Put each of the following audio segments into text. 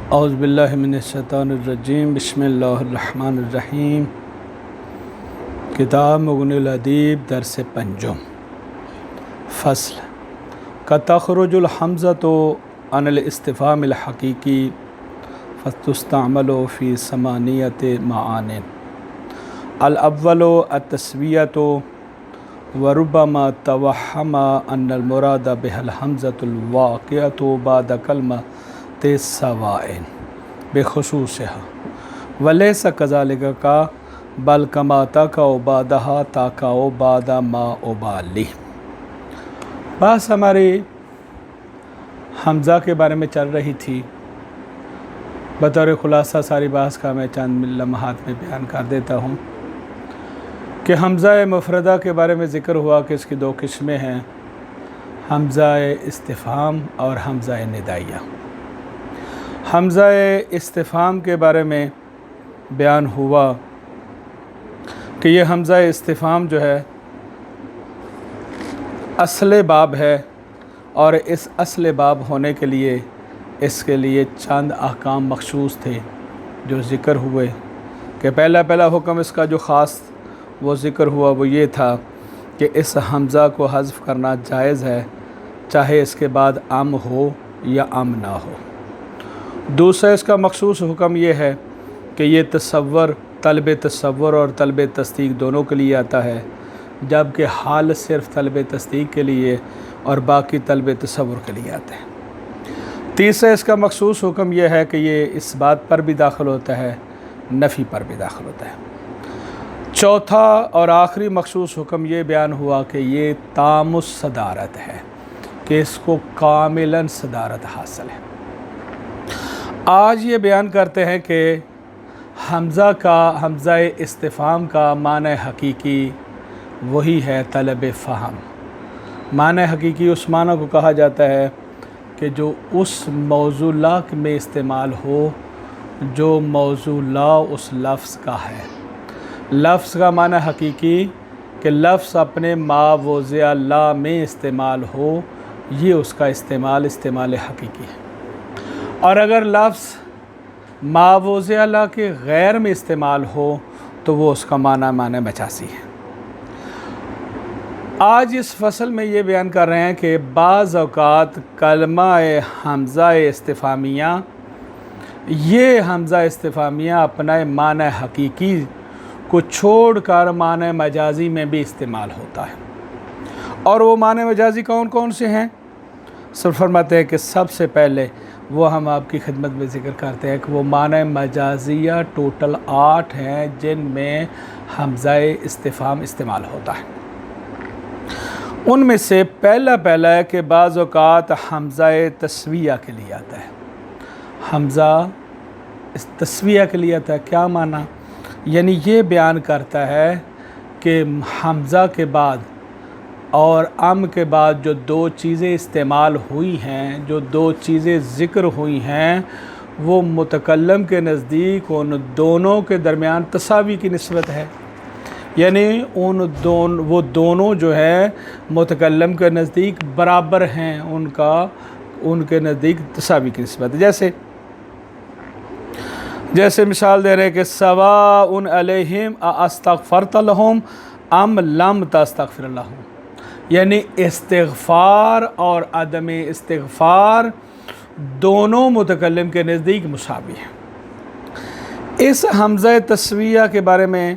اعوذ باللہ من الشیطان الرجیم بسم اللہ الرحمن الرحیم۔ کتاب مغنی الادیب درس پنجم۔ فصل کتخرج الحمزۃ عن الاستفہام الحقیقی فتستعمل فی ثمانیۃ معان۔ الاول التسویۃ وربما توہم ان المراد بها الحمزۃ الواقعۃ بعد کلمۃ سواء بخصوصها ولیس کذالک کا بل کما تقع بعدها تقع بعد ما ابالی۔ بحث ہماری حمزہ کے بارے میں چل رہی تھی۔ بطور خلاصہ ساری بحث کا میں چند لمحات میں بیان کر دیتا ہوں کہ حمزہ مفردہ کے بارے میں ذکر ہوا کہ اس کی دو قسمیں ہیں، حمزہ استفہام اور حمزہ ندائیہ۔ حمزہ استفہام کے بارے میں بیان ہوا کہ یہ حمزہ استفہام جو ہے اصل باب ہے، اور اس اصل باب ہونے کے لیے اس کے لیے چند احکام مخصوص تھے جو ذکر ہوئے کہ پہلا حکم اس کا جو خاص وہ ذکر ہوا وہ یہ تھا کہ اس حمزہ کو حذف کرنا جائز ہے، چاہے اس کے بعد ام ہو یا ام نہ ہو۔ دوسرا اس کا مخصوص حکم یہ ہے کہ یہ طلب تصور اور طلب تصدیق دونوں کے لیے آتا ہے، جبکہ حال صرف طلب تصدیق کے لیے اور باقی طلب تصور کے لیے آتا ہے۔ تیسرا اس کا مخصوص حکم یہ ہے کہ یہ اس بات پر بھی داخل ہوتا ہے، نفی پر بھی داخل ہوتا ہے۔ چوتھا اور آخری مخصوص حکم یہ بیان ہوا کہ یہ تام الصدارت ہے، کہ اس کو کاملاً صدارت حاصل ہے۔ آج یہ بیان کرتے ہیں کہ حمزہ استفہام کا معنی حقیقی وہی ہے طلب فہم۔ معنی حقیقی اس معنی کو کہا جاتا ہے کہ جو اس موضوع لا میں استعمال ہو جو موضوع لا اس لفظ کا ہے۔ لفظ کا معنی حقیقی کہ لفظ اپنے ما وضع لا میں استعمال ہو، یہ اس کا استعمال حقیقی ہے۔ اور اگر لفظ ما وضع لا کے غیر میں استعمال ہو تو وہ اس کا معنی مجازی ہے۔ آج اس فصل میں یہ بیان کر رہے ہیں کہ بعض اوقات کلمہ حمزہ استفہامیہ یہ حمزہ استفہامیہ اپنا معنی حقیقی کو چھوڑ کر معنی مجازی میں بھی استعمال ہوتا ہے۔ اور وہ معنی مجازی کون کون سے ہیں؟ صرف فرماتے ہیں کہ سب سے پہلے وہ ہم آپ کی خدمت میں ذکر کرتے ہیں کہ وہ معنی مجازیہ ٹوٹل 8 ہیں جن میں حمزہ استفہام استعمال ہوتا ہے۔ ان میں سے پہلا ہے کہ بعض اوقات حمزہ تسویہ کے لیے آتا ہے۔ حمزہ تسویہ کے لیے آتا ہے، کیا معنی؟ یعنی یہ بیان کرتا ہے کہ حمزہ کے بعد اور ام کے بعد جو دو چیزیں استعمال ہوئی ہیں، جو دو چیزیں ذکر ہوئی ہیں، وہ متکلم کے نزدیک ان دونوں کے درمیان تساوی کی نسبت ہے۔ یعنی وہ دونوں جو ہے متکلم کے نزدیک برابر ہیں، ان کے نزدیک تساوی کی نسبت ہے۔ جیسے مثال دے رہے کہ سواء علیہم استغفرت لہم ام لم تستغفر لہم، یعنی استغفار اور عدم استغفار دونوں متکلم کے نزدیک مساوی ہیں۔ اس حمزہ تسویہ کے بارے میں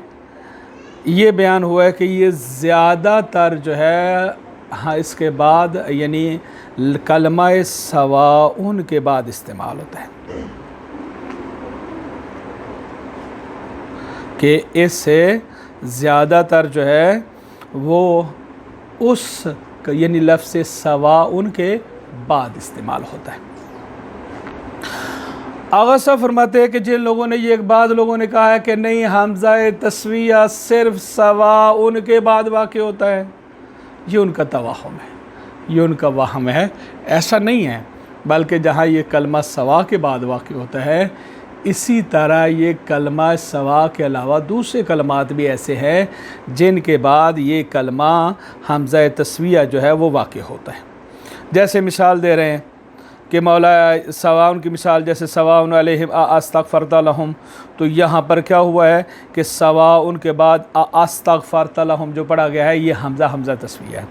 یہ بیان ہوا ہے کہ یہ زیادہ تر جو ہے اس کے بعد یعنی کلمہ سواء کے بعد استعمال ہوتا ہے، کہ اس سے زیادہ تر جو ہے وہ اس یعنی لفظ سواء کے بعد استعمال ہوتا ہے۔ آغا صاحب فرماتے ہیں کہ جن لوگوں نے بعض لوگوں نے کہا ہے کہ نہیں حمزہ تسویہ صرف سواء کے بعد واقع ہوتا ہے، یہ ان کا توہم ہے، یہ ان کا وہم ہے۔ ایسا نہیں ہے، بلکہ جہاں یہ کلمہ سواء کے بعد واقع ہوتا ہے، اسی طرح یہ کلمہ سواء کے علاوہ دوسرے کلمات بھی ایسے ہیں جن کے بعد یہ کلمہ حمزہ تسویہ جو ہے وہ واقع ہوتا ہے۔ جیسے مثال دے رہے ہیں کہ مولا سواؤن کی مثال جیسے سواؤن علیہم استغفرت لہم، تو یہاں پر کیا ہوا ہے کہ سواؤن کے بعد استغفرت لہم جو پڑھا گیا ہے یہ حمزہ تسویہ ہے۔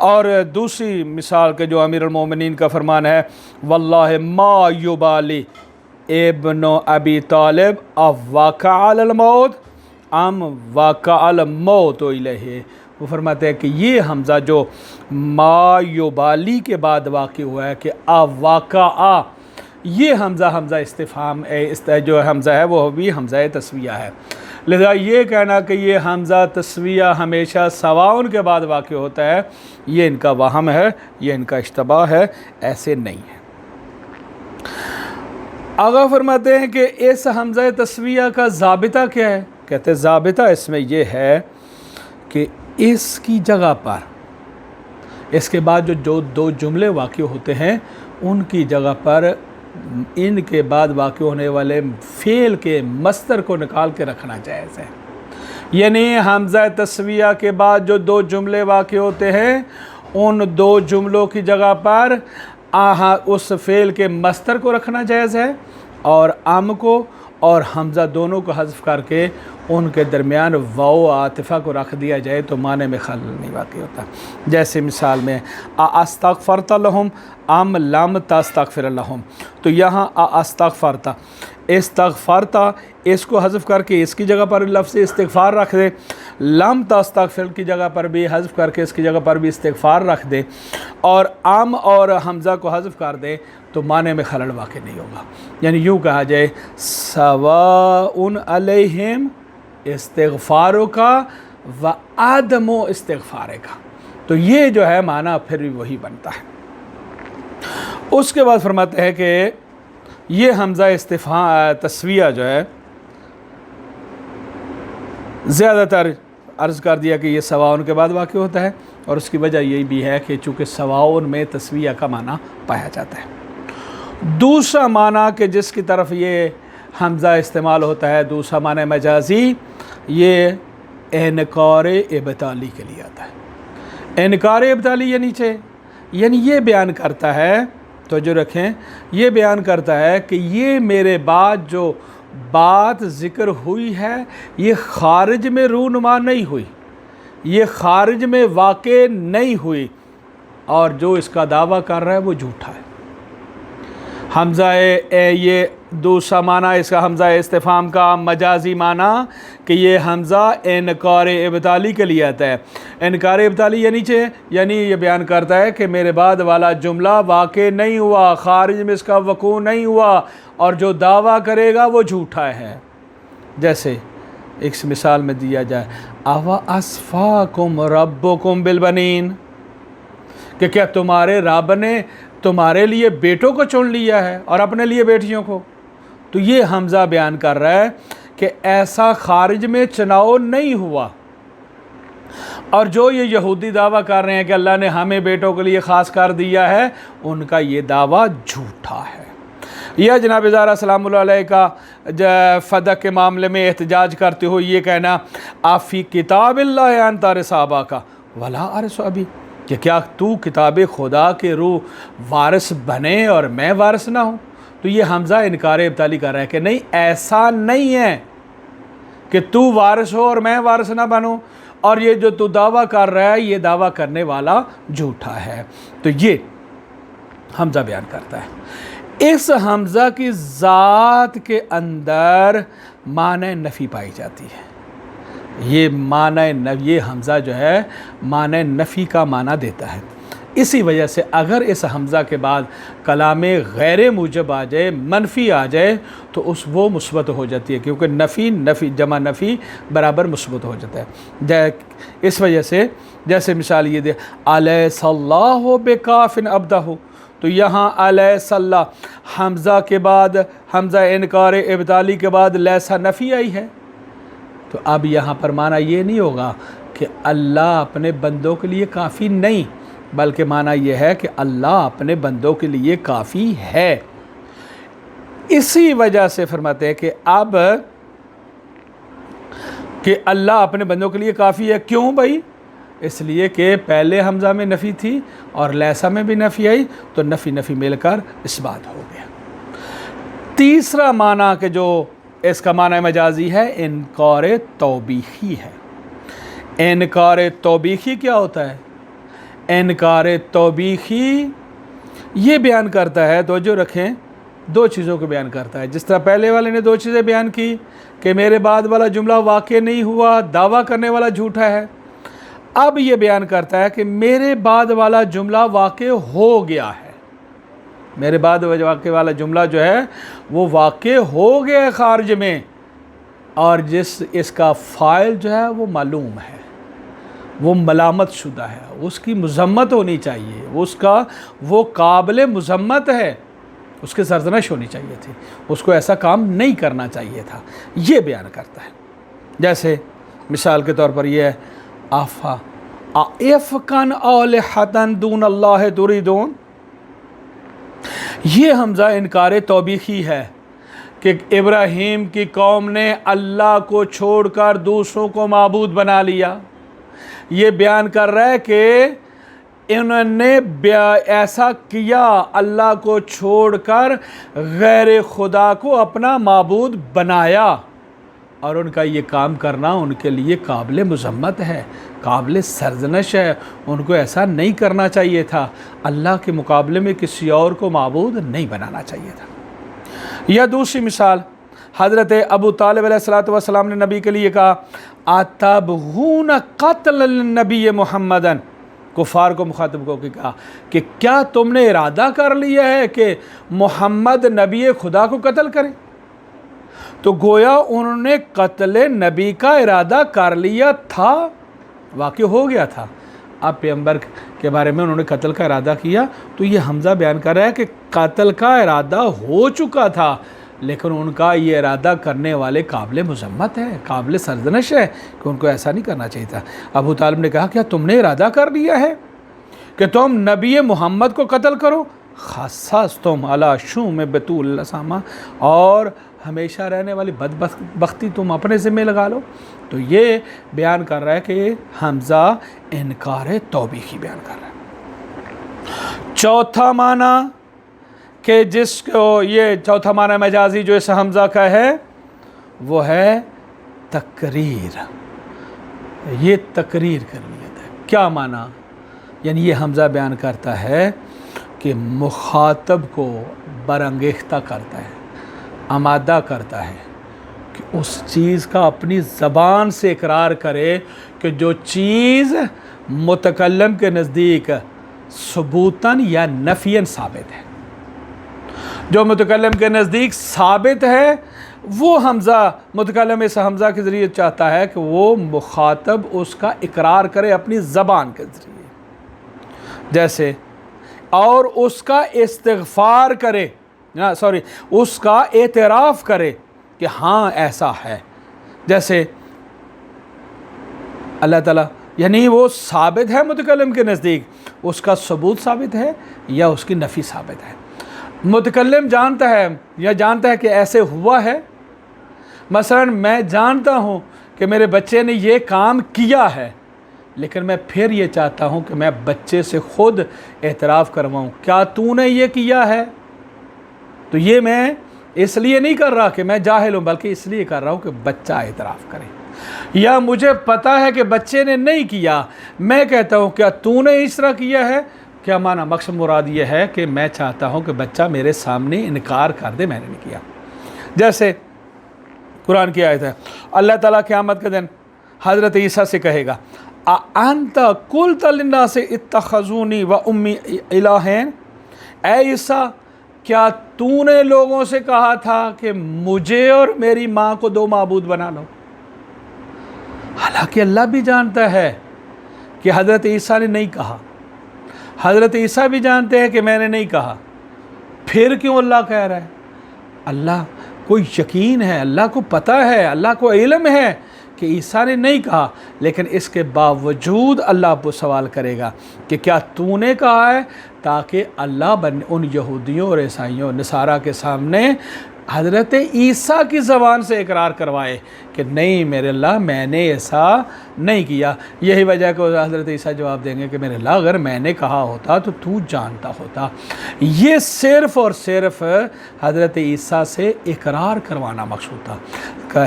اور دوسری مثال کے جو امیر المومنین کا فرمان ہے واللہ ما یبالی ابن ابی طالب اوقع علی الموت ام وقع الموت الیہ، وہ فرماتے ہیں کہ یہ حمزہ جو ما یبالی کے بعد واقع ہوا ہے کہ اوقع، یہ حمزہ استفہام جو حمزہ ہے وہ بھی حمزہ تسویہ ہے، لذا یہ کہنا کہ یہ حمزہ تسویہ ہمیشہ سواؤن کے بعد واقع ہوتا ہے یہ ان کا وہم ہے، یہ ان کا اشتباہ ہے، ایسے نہیں ہے۔ آغا فرماتے ہیں کہ اس حمزہ تسویہ کا ضابطہ کیا ہے؟ کہتے ہیں ضابطہ اس میں یہ ہے کہ اس کی جگہ پر اس کے بعد جو دو جملے واقع ہوتے ہیں ان کی جگہ پر ان کے بعد واقع ہونے والے فعل کے مصدر کو نکال کے رکھنا جائز ہے، یعنی حمزہ تسویہ کے بعد جو دو جملے واقع ہوتے ہیں ان دو جملوں کی جگہ پر اس فعل کے مصدر کو رکھنا جائز ہے اور ام کو اور حمزہ دونوں کو حذف کر کے ان کے درمیان واو عاطفہ کو رکھ دیا جائے تو معنی میں خلل نہیں واقع ہوتا۔ جیسے مثال میں استغفرت لہم ام لم تستغفر لہم، تو یہاں استغفرت اس کو حذف کر کے اس کی جگہ پر لفظ استغفار رکھ دے، لم تستغفر کی جگہ پر بھی حذف کر کے اس کی جگہ پر بھی استغفار رکھ دے، اور ام اور حمزہ کو حذف کر دے تو معنی میں خلل واقع نہیں ہوگا، یعنی یوں کہا جائے سواء علیہم استغفارک و عدم استغفارک، تو یہ جو ہے معنی پھر بھی وہی بنتا ہے۔ اس کے بعد فرماتے ہیں کہ یہ حمزہ تسویہ جو ہے زیادہ تر عرض کر دیا کہ یہ سواؤن کے بعد واقع ہوتا ہے، اور اس کی وجہ یہی بھی ہے کہ چونکہ سواؤن میں تسویہ کا معنی پایا جاتا ہے۔ دوسرا معنی کہ جس کی طرف یہ حمزہ استعمال ہوتا ہے، دوسرا معنی مجازی، یہ انکار ابطالی کے لیے آتا ہے۔ انکار ابطالی یعنی یہ بیان کرتا ہے، توجہ رکھیں، یہ بیان کرتا ہے کہ یہ میرے بعد جو بات ذکر ہوئی ہے یہ خارج میں رونما نہیں ہوئی، یہ خارج میں واقع نہیں ہوئی، اور جو اس کا دعویٰ کر رہا ہے وہ جھوٹا ہے۔ حمزہ یہ دوسرا معنی اس کا حمزہ استفہام کا مجازی معنی کہ یہ حمزہ انکار ابطالی کے لیے آتا ہے۔ انکار ابطالی یعنی یہ بیان کرتا ہے کہ میرے بعد والا جملہ واقع نہیں ہوا، خارج میں اس کا وقوع نہیں ہوا، اور جو دعویٰ کرے گا وہ جھوٹا ہے۔ جیسے ایک مثال میں دیا جائے اَوَ أَصْفَاكُمْ رَبُّكُمْ بِالْبَنِينَ، کہ کیا تمہارے رب نے تمہارے لیے بیٹوں کو چن لیا ہے اور اپنے لیے بیٹیوں کو؟ تو یہ حمزہ بیان کر رہا ہے کہ ایسا خارج میں چناؤ نہیں ہوا، اور جو یہ یہودی دعویٰ کر رہے ہیں کہ اللہ نے ہمیں بیٹوں کے لیے خاص کر دیا ہے، ان کا یہ دعویٰ جھوٹا ہے۔ یہ جناب زہرا سلام اللہ علیہ کا فدق کے معاملے میں احتجاج کرتے ہوئے یہ کہنا آفی کتاب اللہ انت وارث آباک ولا ارث ابی، کہ کیا تو کتاب خدا کے روح وارث بنے اور میں وارث نہ ہوں؟ تو یہ حمزہ انکار ابطالی کر رہا ہے کہ نہیں، ایسا نہیں ہے کہ تو وارث ہو اور میں وارث نہ بنوں، اور یہ جو تو دعویٰ کر رہا ہے یہ دعویٰ کرنے والا جھوٹا ہے۔ تو یہ حمزہ بیان کرتا ہے۔ اس حمزہ کی ذات کے اندر معنی نفی پائی جاتی ہے، یہ حمزہ جو ہے معنی نفی کا معنی دیتا ہے۔ اسی وجہ سے اگر اس حمزہ کے بعد کلام غیر موجب آ جائے، منفی آ جائے، تو وہ مثبت ہو جاتی ہے، کیونکہ نفی جمع نفی برابر مثبت ہو جاتا ہے۔ اس وجہ سے جیسے مثال یہ دے الیس اللہ بکاف عبدہ، تو یہاں الیس اللہ حمزہ کے بعد، حمزہ انکار ابطالی کے بعد لیسا نفی آئی ہے، تو اب یہاں پر معنی یہ نہیں ہوگا کہ اللہ اپنے بندوں کے لیے کافی نہیں، بلکہ معنی یہ ہے کہ اللہ اپنے بندوں کے لیے کافی ہے۔ اسی وجہ سے فرماتے ہیں کہ اب کہ اللہ اپنے بندوں کے لیے کافی ہے، کیوں بھائی؟ اس لیے کہ پہلے حمزہ میں نفی تھی اور لیسا میں بھی نفی آئی، تو نفی نفی مل کر اس بات ہو گیا۔ تیسرا معنی کہ جو اس کا معنی مجازی ہے انکار توبیخی ہے۔ انکار توبیخی کیا ہوتا ہے؟ انکار توبیخی یہ بیان کرتا ہے، توجہ رکھیں، دو چیزوں کو بیان کرتا ہے۔ جس طرح پہلے والے نے دو چیزیں بیان کی کہ میرے بعد والا جملہ واقع نہیں ہوا، دعویٰ کرنے والا جھوٹا ہے، اب یہ بیان کرتا ہے کہ میرے بعد والا جملہ واقع ہو گیا ہے، میرے بعد واقع والا جملہ جو ہے وہ واقع ہو گیا ہے خارج میں، اور اس کا فاعل جو ہے وہ معلوم ہے، وہ ملامت شدہ ہے، اس کی مذمت ہونی چاہیے، وہ قابل مذمت ہے، اس کی سرزنش ہونی چاہیے تھی، اس کو ایسا کام نہیں کرنا چاہیے تھا، یہ بیان کرتا ہے۔ جیسے مثال کے طور پر یہ ہے افکن آلہۃ دون اللہ تریدون، یہ حمزہ انکار توبیخی ہے کہ ابراہیم کی قوم نے اللہ کو چھوڑ کر دوسروں کو معبود بنا لیا۔ یہ بیان کر رہا ہے کہ انہوں نے ایسا کیا، اللہ کو چھوڑ کر غیر خدا کو اپنا معبود بنایا، اور ان کا یہ کام کرنا ان کے لیے قابل مذمت ہے، قابل سرزنش ہے، ان کو ایسا نہیں کرنا چاہیے تھا، اللہ کے مقابلے میں کسی اور کو معبود نہیں بنانا چاہیے تھا۔ یا دوسری مثال، حضرت ابو طالب علیہ السلام نے نبی کے لیے کہا اتبغون قتل النبی محمدن، کفار کو مخاطب کو کہا کہ کیا تم نے ارادہ کر لیا ہے کہ محمد نبی خدا کو قتل کریں؟ تو گویا انہوں نے قتل نبی کا ارادہ کر لیا تھا، واقع ہو گیا تھا، اب پیغمبر کے بارے میں انہوں نے قتل کا ارادہ کیا، تو یہ حمزہ بیان کر رہا ہے کہ قتل کا ارادہ ہو چکا تھا، لیکن ان کا یہ ارادہ کرنے والے قابل مذمت ہے، قابل سرزنش ہے کہ ان کو ایسا نہیں کرنا چاہیے تھا۔ ابو طالب نے کہا کیا تم نے ارادہ کر لیا ہے کہ تم نبی محمد کو قتل کرو؟ خصصتم علی شوم بطول الاسامہ، اور ہمیشہ رہنے والی بدبختی تم اپنے ذمہ لگا لو۔ تو یہ بیان کر رہا ہے کہ حمزہ انکار توبیخی بیان کر رہا ہے۔ چوتھا معنی کہ جس کو یہ چوتھا معنی مجازی جو اس حمزہ کا ہے وہ ہے تقریر، یہ تقریر کرنیت ہے۔ کیا معنی؟ یعنی یہ حمزہ بیان کرتا ہے کہ مخاطب کو برانگیختہ کرتا ہے، آمادہ کرتا ہے کہ اس چیز کا اپنی زبان سے اقرار کرے کہ جو چیز متکلم کے نزدیک ثبوتاً یا نفیاً ثابت ہے، جو متکلم کے نزدیک ثابت ہے، وہ حمزہ متکلم اس حمزہ کے ذریعے چاہتا ہے کہ وہ مخاطب اس کا اقرار کرے اپنی زبان کے ذریعے، جیسے اور اس کا استغفار کرے، اس کا اعتراف کرے کہ ہاں ایسا ہے، جیسے اللہ تعالیٰ، یعنی وہ ثابت ہے متکلم کے نزدیک، اس کا ثبوت ثابت ہے یا اس کی نفی ثابت ہے۔ متکلم جانتا ہے کہ ایسے ہوا ہے، مثلا میں جانتا ہوں کہ میرے بچے نے یہ کام کیا ہے، لیکن میں پھر یہ چاہتا ہوں کہ میں بچے سے خود اعتراف کرواؤں، کیا تو نے یہ کیا ہے؟ تو یہ میں اس لیے نہیں کر رہا کہ میں جاہل ہوں، بلکہ اس لیے کر رہا ہوں کہ بچہ اعتراف کرے۔ یا مجھے پتہ ہے کہ بچے نے نہیں کیا، میں کہتا ہوں کیا تو نے اس طرح کیا ہے؟ کیا معنی؟ مقصد مراد یہ ہے کہ میں چاہتا ہوں کہ بچہ میرے سامنے انکار کر دے میں نے نہیں کیا۔ جیسے قرآن کی آیت ہے، اللہ تعالیٰ قیامت کے دن حضرت عیسیٰ سے کہے گا اَأَنْتَ قُلْتَ لِلنَّاسِ اتَّخَذُونِي وَأُمِّي إِلَٰهَيْنِ، اے عیسیٰ کیا تو نے لوگوں سے کہا تھا کہ مجھے اور میری ماں کو دو معبود بنا لو؟ حالانکہ اللہ بھی جانتا ہے کہ حضرت عیسیٰ نے نہیں کہا، حضرت عیسیٰ بھی جانتے ہیں کہ میں نے نہیں کہا، پھر کیوں اللہ کہہ رہا ہے؟ اللہ کو یقین ہے، اللہ کو پتہ ہے، اللہ کو علم ہے کہ عیسیٰ نے نہیں کہا، لیکن اس کے باوجود اللہ آپ کو سوال کرے گا کہ کیا تو نے کہا ہے؟ تاکہ اللہ ان یہودیوں اور عیسائیوں نصارہ کے سامنے حضرت عیسیٰ کی زبان سے اقرار کروائے کہ نہیں میرے اللہ میں نے ایسا نہیں کیا۔ یہی وجہ کہ حضرت عیسیٰ جواب دیں گے کہ میرے اللہ اگر میں نے کہا ہوتا تو جانتا ہوتا۔ یہ صرف اور صرف حضرت عیسیٰ سے اقرار کروانا مقصود تھا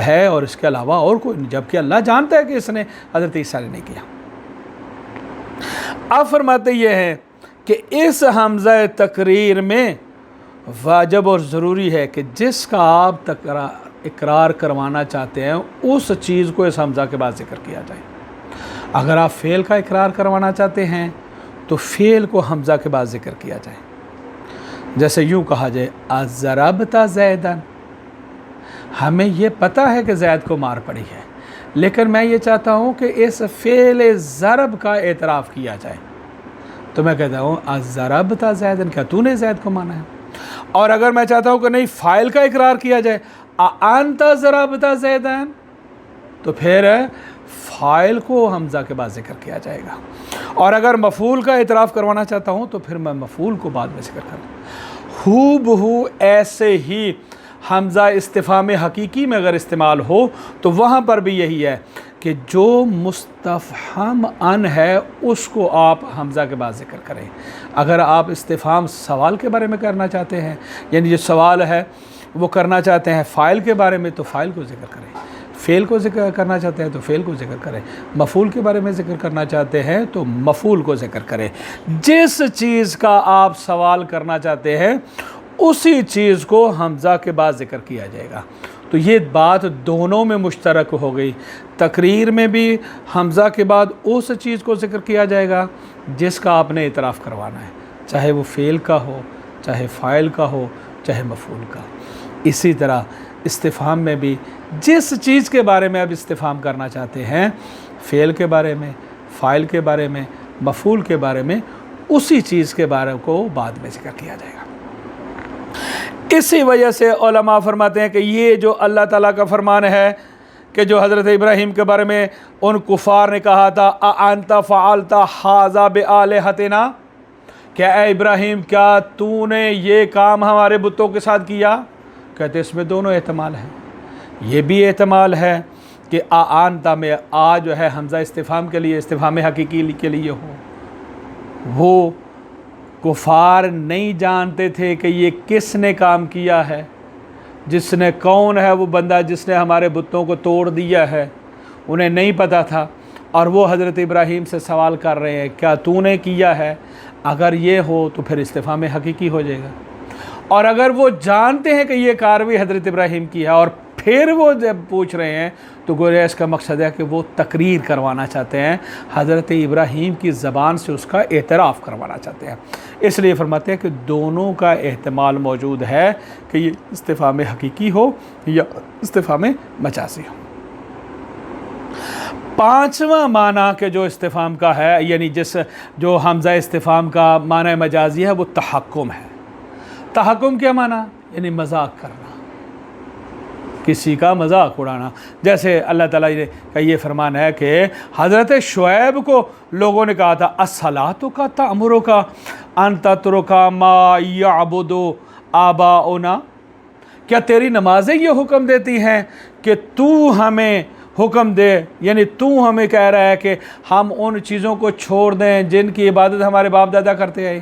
ہے، اور اس کے علاوہ اور کوئی نہیں، جبکہ اللہ جانتا ہے کہ اس نے حضرت عیسیٰ نے نہیں کیا۔ اب فرماتے یہ ہیں کہ اس حمزہ تقریر میں واجب اور ضروری ہے کہ جس کا آپ اقرار کروانا چاہتے ہیں اس چیز کو اس حمزہ کے بعد ذکر کیا جائے۔ اگر آپ فعل کا اقرار کروانا چاہتے ہیں تو فعل کو حمزہ کے بعد ذکر کیا جائے، جیسے یوں کہا جائے اضربت زیدن، ہمیں یہ پتہ ہے کہ زید کو مار پڑی ہے، لیکن میں یہ چاہتا ہوں کہ اس فعل ضرب کا اعتراف کیا جائے، تو میں کہتا ہوں اضربت زیدن، کیا تو نے زید کو مانا ہے؟ اور اگر میں چاہتا ہوں کہ نہیں فاعل کا اقرار کیا جائے انت ضربت زیدن، تو پھر فاعل کو حمزہ کے بعد ذکر کیا جائے گا۔ اور اگر مفعول کا اعتراف کروانا چاہتا ہوں تو پھر میں مفعول کو بعد میں ذکر کروں۔ ہو بہو ایسے ہی حمزہ استفہام حقیقی میں اگر استعمال ہو تو وہاں پر بھی یہی ہے کہ جو مستفہم ان ہے اس کو آپ حمزہ کے بعد ذکر کریں۔ اگر آپ استفہام سوال کے بارے میں کرنا چاہتے ہیں، یعنی جو سوال ہے وہ کرنا چاہتے ہیں فاعل کے بارے میں، تو فاعل کو ذکر کریں۔ فعل کو ذکر کرنا چاہتے ہیں تو فعل کو ذکر کریں۔ مفعول کے بارے میں ذکر کرنا چاہتے ہیں تو مفعول کو ذکر کریں۔ جس چیز کا آپ سوال کرنا چاہتے ہیں اسی چیز کو حمزہ کے بعد ذکر کیا جائے گا۔ تو یہ بات دونوں میں مشترک ہو گئی، تقریر میں بھی حمزہ کے بعد اس چیز کو ذکر کیا جائے گا جس کا آپ نے اعتراف کروانا ہے، چاہے وہ فعل کا ہو، چاہے فاعل کا ہو، چاہے مفعول کا۔ اسی طرح استفہام میں بھی جس چیز کے بارے میں آپ استفہام کرنا چاہتے ہیں، فعل کے بارے میں، فاعل کے بارے میں، مفعول کے بارے میں، اسی چیز کے بارے کو بعد میں ذکر کیا جائے گا۔ اسی وجہ سے علماء فرماتے ہیں کہ یہ جو اللہ تعالیٰ کا فرمان ہے کہ جو حضرت ابراہیم کے بارے میں ان کفار نے کہا تھا اَأَنْتَ فَعَلْتَ هَذَا بِآلِهَتِنَا، کیا اے ابراہیم کیا تو نے یہ کام ہمارے بتوں کے ساتھ کیا؟ کہتے اس میں دونوں احتمال ہیں۔ یہ بھی احتمال ہے کہ اَأَنْتَ میں جو ہے حمزہ استفہام کے لیے، استفہام حقیقی کے لیے ہو۔ وہ کفار نہیں جانتے تھے کہ یہ کس نے کام کیا ہے، جس نے کون ہے وہ بندہ جس نے ہمارے بتوں کو توڑ دیا ہے، انہیں نہیں پتہ تھا، اور وہ حضرت ابراہیم سے سوال کر رہے ہیں کیا تو نے کیا ہے؟ اگر یہ ہو تو پھر استفہام حقیقی ہو جائے گا۔ اور اگر وہ جانتے ہیں کہ یہ کارروائی حضرت ابراہیم کی ہے اور پھر وہ جب پوچھ رہے ہیں تو گویا اس کا مقصد ہے کہ وہ تقریر کروانا چاہتے ہیں، حضرت ابراہیم کی زبان سے اس کا اعتراف کروانا چاہتے ہیں۔ اس لیے فرماتے ہیں کہ دونوں کا احتمال موجود ہے کہ یہ استفہام حقیقی ہو یا استفہام مجازی ہو۔ پانچواں معنی کہ جو استفہام کا ہے، یعنی جو حمزہ استفہام کا معنی مجازی ہے، وہ تحکم ہے۔ تحکم کیا معنی؟ یعنی مذاق کرنا، کسی کا مذاق اڑانا۔ جیسے اللہ تعالیٰ کا یہ فرمان ہے کہ حضرت شعیب کو لوگوں نے کہا تھا الصلاۃ تأمرک ان تترک ما یعبد آباؤنا، کیا تیری نمازیں یہ حکم دیتی ہیں کہ تو ہمیں حکم دے، یعنی تو ہمیں کہہ رہا ہے کہ ہم ان چیزوں کو چھوڑ دیں جن کی عبادت ہمارے باپ دادا کرتے آئے۔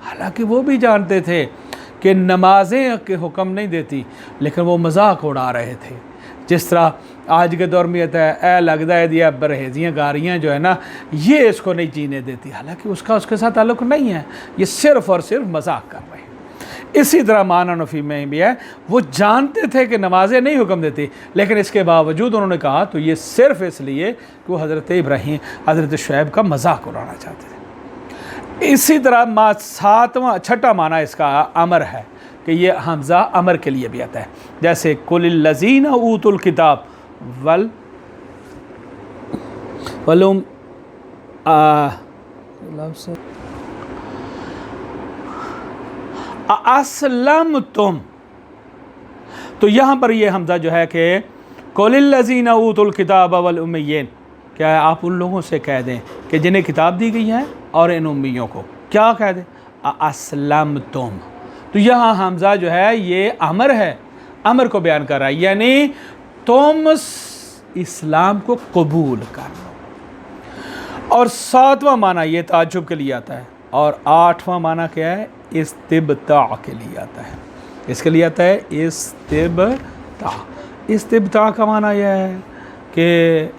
حالانکہ وہ بھی جانتے تھے کہ نمازیں کے حکم نہیں دیتی، لیکن وہ مذاق اڑا رہے تھے۔ جس طرح آج کے دور میں یہ اے لگتا ہے دیا برہیزیاں گاریاں جو ہے نا، یہ اس کو نہیں جینے دیتی، حالانکہ اس کے ساتھ تعلق نہیں ہے، یہ صرف اور صرف مذاق کر رہے ہیں۔ اسی طرح معنی نفی میں بھی ہے، وہ جانتے تھے کہ نمازیں نہیں حکم دیتی، لیکن اس کے باوجود انہوں نے کہا تو یہ صرف اس لیے کہ وہ حضرت ابراہیم، حضرت شعیب کا مذاق اڑانا چاہتے تھے۔ اسی طرح چھٹا معنی اس کا امر ہے کہ یہ حمزہ امر کے لیے بھی آتا ہے، جیسے قُلِ الَّذِينَ أُوتُوا الْكِتَابَ وَلُمْ أَسْلَمْتُمْ، تو یہاں پر یہ حمزہ جو ہے کہ قُلِ الَّذِينَ أُوتُوا الْكِتَابَ وَالْأُمِّيِّينَ، کیا آپ ان لوگوں سے کہہ دیں کہ جنہیں کتاب دی گئی ہے اور ان امیوں کو کیا کہہ دیں اسلمتم، تو یہاں حمزہ جو ہے یہ امر ہے، امر کو بیان کر رہا ہے، یعنی تم اسلام کو قبول کر لو۔ اور 7واں معنی یہ تعجب کے لیے آتا ہے، اور 8واں معنی کیا ہے؟ استبتاع کے لیے آتا ہے۔ اس کے لیے آتا ہے استبتاع۔ استبتاع کا معنی یہ ہے کہ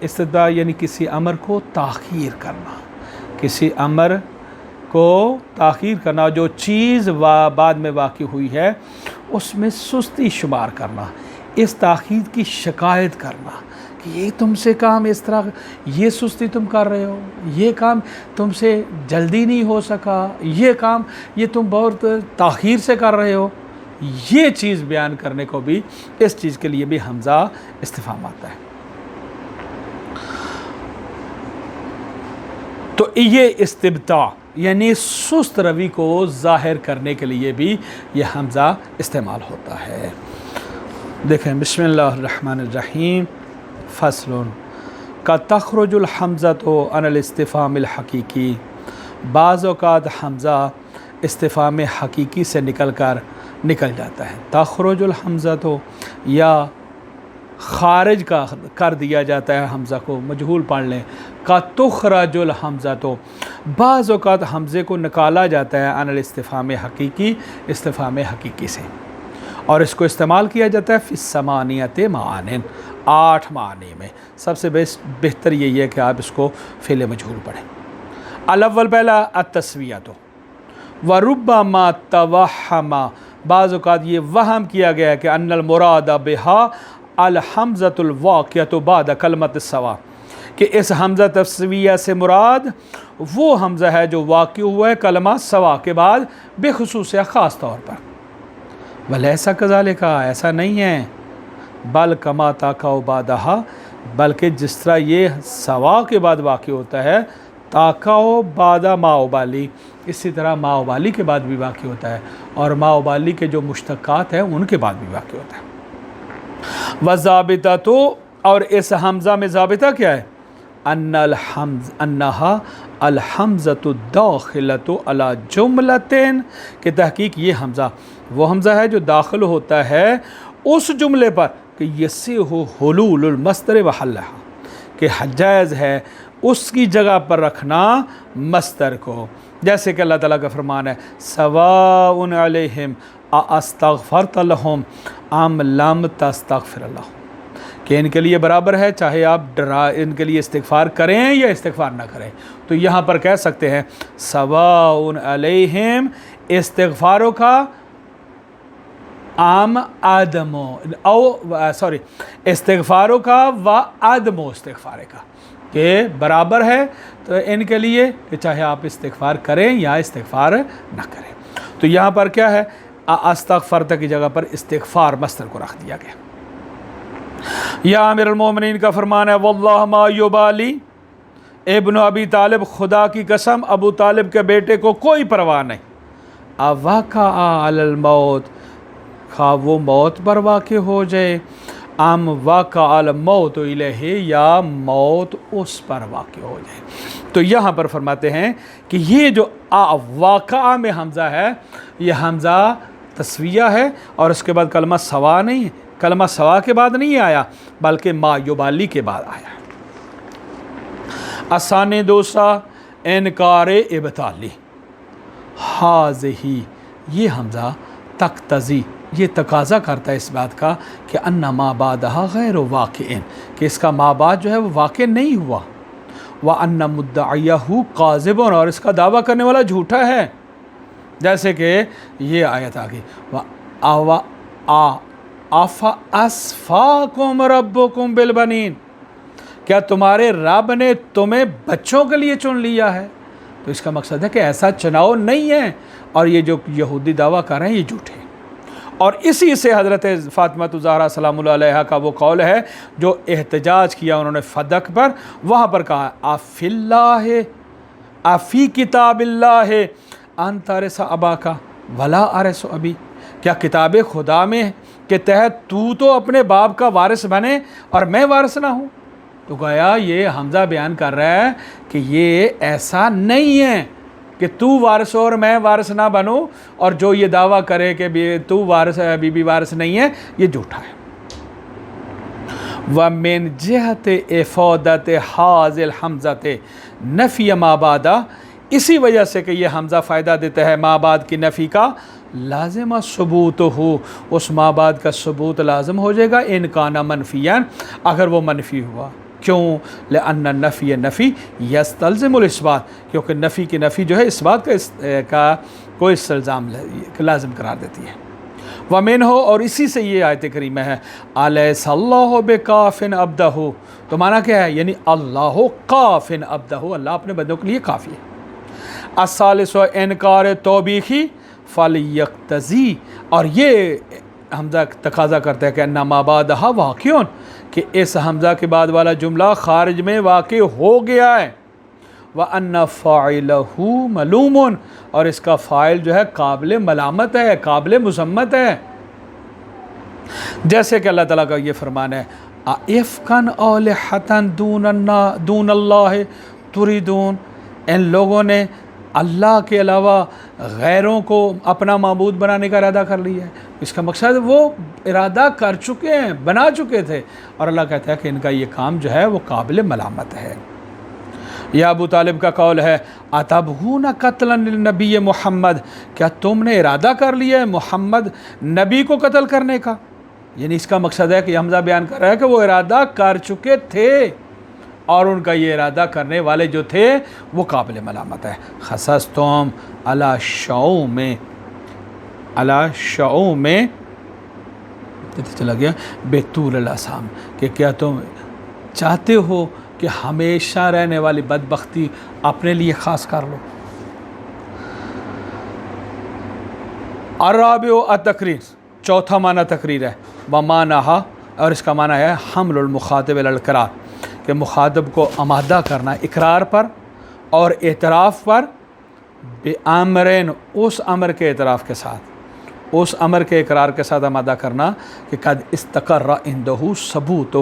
استبتاع یعنی کسی امر کو تاخیر کرنا، کسی امر کو تاخیر کرنا، جو چیز بعد میں واقع ہوئی ہے اس میں سستی شمار کرنا، اس تاخیر کی شکایت کرنا کہ یہ تم سے کام اس طرح، یہ سستی تم کر رہے ہو، یہ کام تم سے جلدی نہیں ہو سکا، یہ کام یہ تم بہت تاخیر سے کر رہے ہو، یہ چیز بیان کرنے کو بھی، اس چیز کے لیے بھی حمزہ استفہام آتا ہے۔ تو یہ استبتاع یعنی سست روی کو ظاہر کرنے کے لیے بھی یہ حمزہ استعمال ہوتا ہے۔ دیکھیں بسم اللہ الرحمن الرحیم، فصل کا تخرج الحمزۃ عن الاستفہام الحقیقی، بعض اوقات حمزہ استفہام حقیقی سے نکل جاتا ہے۔ تخرج الحمزۃ یا خارج کا کر دیا جاتا ہے حمزہ کو، مجہول پڑھ لیں، کا تخرج الحمزۃ، بعض اوقات حمزے کو نکالا جاتا ہے عن الاستفہام حقیقی، استفہام حقیقی سے، اور اس کو استعمال کیا جاتا ہے فی الثمانیۃ معان، 8 معنی میں۔ سب سے بہتر یہی ہے کہ آپ اس کو فعل مجہول پڑھیں۔ الاول پہلا التسویۃ، وربما توہم، بعض اوقات یہ وہم کیا گیا ہے کہ ان المراد بہا الحمزۃ الواقعۃ بعد کلمۃ السوا، کہ اس حمزہ تسویہ سے مراد وہ حمزہ ہے جو واقع ہوا ہے کلمہ سوا کے بعد، بخصوص خاص طور پر۔ ولیسا کذالک، ایسا نہیں ہے، بل کما تاقع بعدہا، بلکہ جس طرح یہ سوا کے بعد واقع ہوتا ہے، تاقع بعد ما ابالی، اسی طرح ما ابالی کے بعد بھی واقع ہوتا ہے، اور ما ابالی کے جو مشتقات ہیں ان کے بعد بھی واقع ہوتا ہے۔ وضابطہ، اور اس حمزہ میں ضابطہ کیا ہے؟ انہا الحمزۃ الداخلۃ علی جملتین، کہ تحقیق یہ حمزہ وہ حمزہ ہے جو داخل ہوتا ہے اس جملے پر کہ یصح حلول المصدر وحلھا، کہ جائز ہے اس کی جگہ پر رکھنا مصدر کو، جیسے کہ اللہ تعالیٰ کا فرمان ہے سواء علیہم استغفرت لہم ام لم تستغفر لہم، کہ ان کے لیے برابر ہے چاہے آپ ان کے لیے استغفار کریں یا استغفار نہ کریں۔ تو یہاں پر کہہ سکتے ہیں سواء علیہم استغفاروں کا استغفاروں کا و عدم استغفار کا، کہ برابر ہے تو ان کے لیے کہ چاہے آپ استغفار کریں یا استغفار نہ کریں۔ تو یہاں پر کیا ہے؟ استغفرت کی جگہ پر استغفار مصدر کو رکھ دیا گیا۔ یا امیر المومنین کا فرمان ہے واللہ ما یبالی، ابن ابی طالب، خدا کی قسم ابو طالب کے بیٹے کو کوئی پرواہ نہیں، اواقع علی الموت، خواہ وہ موت پر واقع ہو جائے، ام واقع الموت الیہ، یا موت اس پر واقع ہو جائے۔ تو یہاں پر فرماتے ہیں کہ یہ جو واقعہ میں حمزہ ہے، یہ حمزہ تسویہ ہے، اور اس کے بعد کلمہ سوا نہیں ہے، کلمہ سوا کے بعد نہیں آیا بلکہ ما یبالی کے بعد آیا۔ آسانی دوسرا انکار ابطالی، حاضہی، یہ حمزہ تقتضی، یہ تقاضا کرتا ہے اس بات کا کہ ان ما بعدہا غیر واقع، کہ اس کا ما بعد جو ہے وہ واقع نہیں ہوا، وَأَنَّ مُدَّعِيَهُ قَاذِبٌ، اور اس کا دعویٰ کرنے والا جھوٹا ہے، جیسے کہ یہ آیت آگئی أَفَأَصْفَاكُمْ رَبُّكُمْ بِالْبَنِينَ، کیا تمہارے رب نے تمہیں بچوں کے لیے چن لیا ہے؟ تو اس کا مقصد ہے کہ ایسا چناؤ نہیں ہے، اور یہ جو یہودی دعویٰ کر رہے ہیں یہ جھوٹے ہیں۔ اور اسی سے حضرت فاطمہ الزہرا سلام اللہ علیہا کا وہ قول ہے جو احتجاج کیا انہوں نے فدق پر، وہاں پر کہا افی اللہ، افی کتاب اللہ انت ارث اباک ولا ارث ابی، کیا کتاب خدا میں کے تحت تو اپنے باپ کا وارث بنے اور میں وارث نہ ہوں؟ تو گویا یہ حمزہ بیان کر رہا ہے کہ یہ ایسا نہیں ہے، کہ تو وارث ہو اور میں وارث نہ بنوں، اور جو یہ دعویٰ کرے کہ تو وارث ہے، بی بی وارث نہیں ہے، یہ جھوٹا ہے۔ وَمِن جِهَةِ إِفَادَةِ هَذِهِ الْحَمْزَةِ نَفْيَ مَا بَعْدَ، اسی وجہ سے کہ یہ حمزہ فائدہ دیتا ہے ما بعد کی نفی کا، لازم ثبوت ہو، اس ما بعد کا ثبوت لازم ہو جائے گا ان کان منفیاً، اگر وہ منفی ہوا۔ کیوں؟ لأن النفی نفی یستلزم الاثبات، کیونکہ نفی کی نفی جو ہے اثبات کا کوئی استلزام لازم قرار دیتی ہے۔ وَمِنْ ہو، اور اسی سے یہ آیت کریمہ ہے، الیس اللہ بکاف عبدہ، تو معنی کیا ہے؟ یعنی اللہ کاف عبدہ، اللہ اپنے بندوں کے لیے کافی ہے۔ الثالث و انکار توبیخی فلیقتضی، اور یہ حمزہ تقاضا کرتا ہے کہ ان ما بعدہ واقع، کہ اس حمزہ کے بعد والا جملہ خارج میں واقع ہو گیا ہے، وَأَنَّ فَاعِلَهُ مَلُومٌ، اور اس کا فاعل جو ہے قابل ملامت ہے، قابل مذمت ہے۔ جیسے کہ اللہ تعالیٰ کا یہ فرمان ہے اَإِفْكًا آلِهَةً دون اللہ تُرِيدُونَ، ان لوگوں نے اللہ کے علاوہ غیروں کو اپنا معبود بنانے کا ارادہ کر لیا ہے۔ اس کا مقصد وہ ارادہ کر چکے ہیں، بنا چکے تھے، اور اللہ کہتا ہے کہ ان کا یہ کام جو ہے وہ قابل ملامت ہے۔ یا ابو طالب کا قول ہے اتبغون قتلا للنبی محمد، کیا تم نے ارادہ کر لیا ہے محمد نبی کو قتل کرنے کا؟ یعنی اس کا مقصد ہے کہ حمزہ بیان کر رہا ہے کہ وہ ارادہ کر چکے تھے، اور ان کا یہ ارادہ کرنے والے جو تھے وہ قابل ملامت ہے۔ خصصتم علی شعوم میں چلا گیا بطول الاسام، کہ کیا تم چاہتے ہو کہ ہمیشہ رہنے والی بدبختی اپنے لیے خاص کر لو۔ الرابع التقریر، چوتھا معنی تقریر ہے، ومعنیٰ، اور اس کا معنی ہے حمل المخاطب الی الاقرار، کہ مخاطب کو آمادہ کرنا اقرار پر اور اعتراف پر، بِأَمْرٍ، اس امر کے اعتراف کے ساتھ، اس امر کے اقرار کے ساتھ آمادہ کرنا کہ قد استقر عندہ ثبوتہ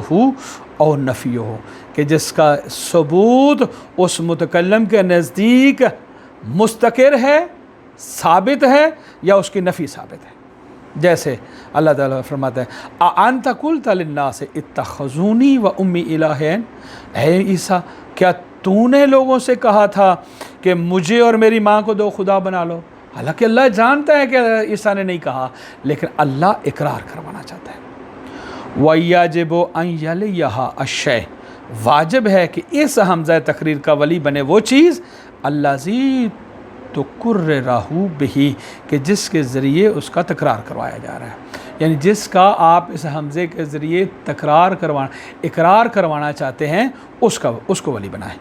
او نفیہ، کہ جس کا ثبوت اس متکلم کے نزدیک مستقر ہے، ثابت ہے، یا اس کی نفی ثابت ہے۔ جیسے اللہ تعالیٰ فرماتا ہے اَأَنْتَ قُلْتَ لِلنَّاسِ اتَّخَذُونِي وَأُمِّي إِلَٰهَيْنِ، اے عیسیٰ کیا تو نے لوگوں سے کہا تھا کہ مجھے اور میری ماں کو دو خدا بنا لو؟ حالانکہ اللہ جانتا ہے کہ عیسیٰ نے نہیں کہا، لیکن اللہ اقرار کروانا چاہتا ہے۔ وَيَجِبُ أَنْ يَلِيَهَا الشَّيْءُ، واجب ہے کہ اس حمزہ تقریر کا ولی بنے وہ چیز الَّذِي تُقَرِّرُهُ بِهِ، کہ جس کے ذریعے اس کا تکرار کروایا جا رہا ہے، یعنی جس کا آپ اس حمزے کے ذریعے اقرار کروانا چاہتے ہیں اس کو ولی بنائیں۔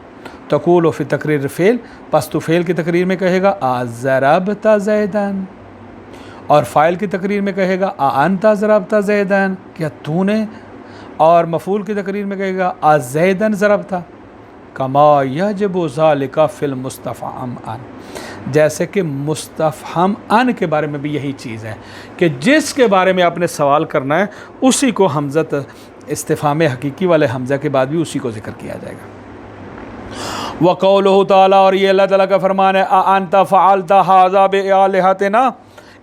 تقول فی تقریر فعل، پس تو فعل کی تقریر میں کہے گا اضربت زیدن، اور فاعل کی تقریر میں کہے گا انت ضربت زیدن، کیا تو نے، اور مفعول کی تقریر میں کہے گا ازیدن ضربت، کما یجب ذالک فی المستفہم ان، جیسے کہ مستفہم ان کے بارے میں بھی یہی چیز ہے کہ جس کے بارے میں آپ نے سوال کرنا ہے اسی کو حمزہ استفہام حقیقی والے حمزہ کے بعد بھی اسی کو ذکر کیا جائے گا۔ وقولہ تعالیٰ، اور یہ اللہ تعالیٰ کا فرمان ہے اَأَنْتَ فَعَلْتَ هَذَا بِآلِهَتِنَا،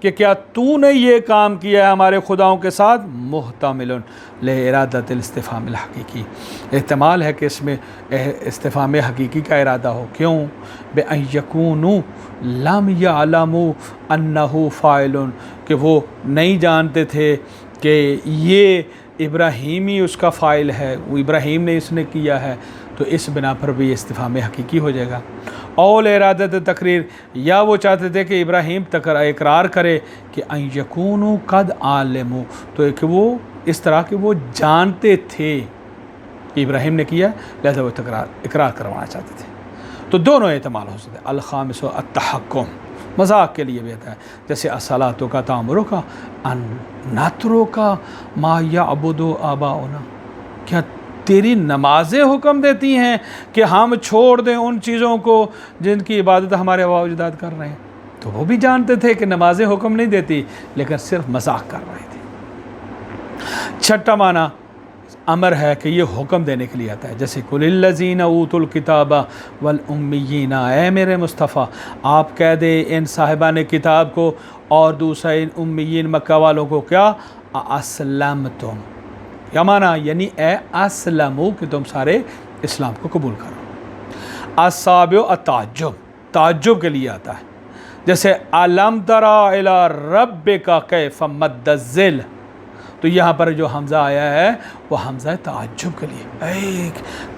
کہ کیا تو نے یہ کام کیا ہے ہمارے خداؤں کے ساتھ، محتمل لِإِرَادَةِ الاستفہام الحقیقی، احتمال ہے کہ اس میں استفہام حقیقی کا ارادہ ہو۔ کیوں؟ بِأَنْ يَكُونُوا لَمْ يَعْلَمُوا أَنَّهُ فَاعِلٌ، کہ وہ نہیں جانتے تھے کہ یہ ابراہیم ہی اس کا فاعل ہے، وہ ابراہیم نے اس نے کیا ہے، تو اس بنا پر بھی استفہام حقیقی ہو جائے گا۔ اول ارادت تقریر، یا وہ چاہتے تھے کہ ابراہیم اقرار کرے کہ ان یکونوا قد عالموا، تو کہ وہ اس طرح کہ وہ جانتے تھے کہ ابراہیم نے کیا، لہذا وہ اقرار کروانا چاہتے تھے۔ تو دونوں احتمال ہو سکتے ہیں۔ الخامس التحکم، مذاق کے لیے بھی ہوتا ہے، جیسے الصلاۃ کا تامروں کا ان نترو کا ما یعبد آباؤنا، کیا تیری نمازیں حکم دیتی ہیں کہ ہم چھوڑ دیں ان چیزوں کو جن کی عبادت ہمارے آباء و اجداد کر رہے ہیں؟ تو وہ بھی جانتے تھے کہ نمازیں حکم نہیں دیتی، لیکن صرف مذاق کر رہے تھے۔ چھٹا معنی امر ہے کہ یہ حکم دینے کے لیے آتا ہے، جیسے قُلِ الَّذِينَ أُوتُوا الْكِتَابَ وَالْأُمِّيِّينَ، اے میرے مصطفیٰ آپ کہہ دے ان صاحبان کتاب کو اور دوسرے ان امیین مکہ والوں کو، کیا اسلمتم، کیا معنی؟ یعنی اے اسلمو کہ تم سارے اسلام کو قبول کرو۔ السابع التعجب، تعجب کے لیے آتا ہے، جیسے الم تری الی ربک کیف مد الظل، تو یہاں پر جو حمزہ آیا ہے وہ حمزہ تعجب کے لیے، اے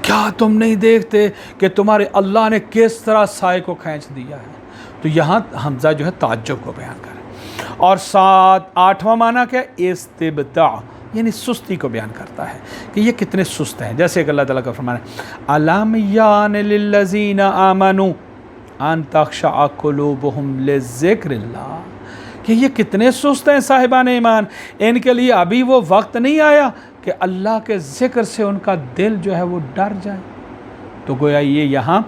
کیا تم نہیں دیکھتے کہ تمہارے اللہ نے کس طرح سائے کو کھینچ دیا ہے، تو یہاں حمزہ جو ہے تعجب کو بیان کرے۔ اور آٹھواں معنی کیا؟ استبداع، یعنی سستی کو بیان کرتا ہے کہ یہ کتنے سست ہیں، جیسے کہ اللہ تعالیٰ کا فرمان ہے الم یان للذین آمنوا ان تخشع قلوبہم لذکر اللہ، کہ یہ کتنے سست ہیں صاحبان ایمان، ان کے لیے ابھی وہ وقت نہیں آیا کہ اللہ کے ذکر سے ان کا دل جو ہے وہ ڈر جائے۔ تو گویا یہ یہاں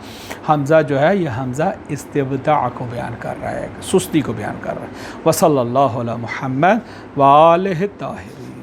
حمزہ جو ہے یہ حمزہ استبداع کو بیان کر رہا ہے، سستی کو بیان کر رہا ہے۔ وصلی اللہ علی محمد وآلہ الطاہرین۔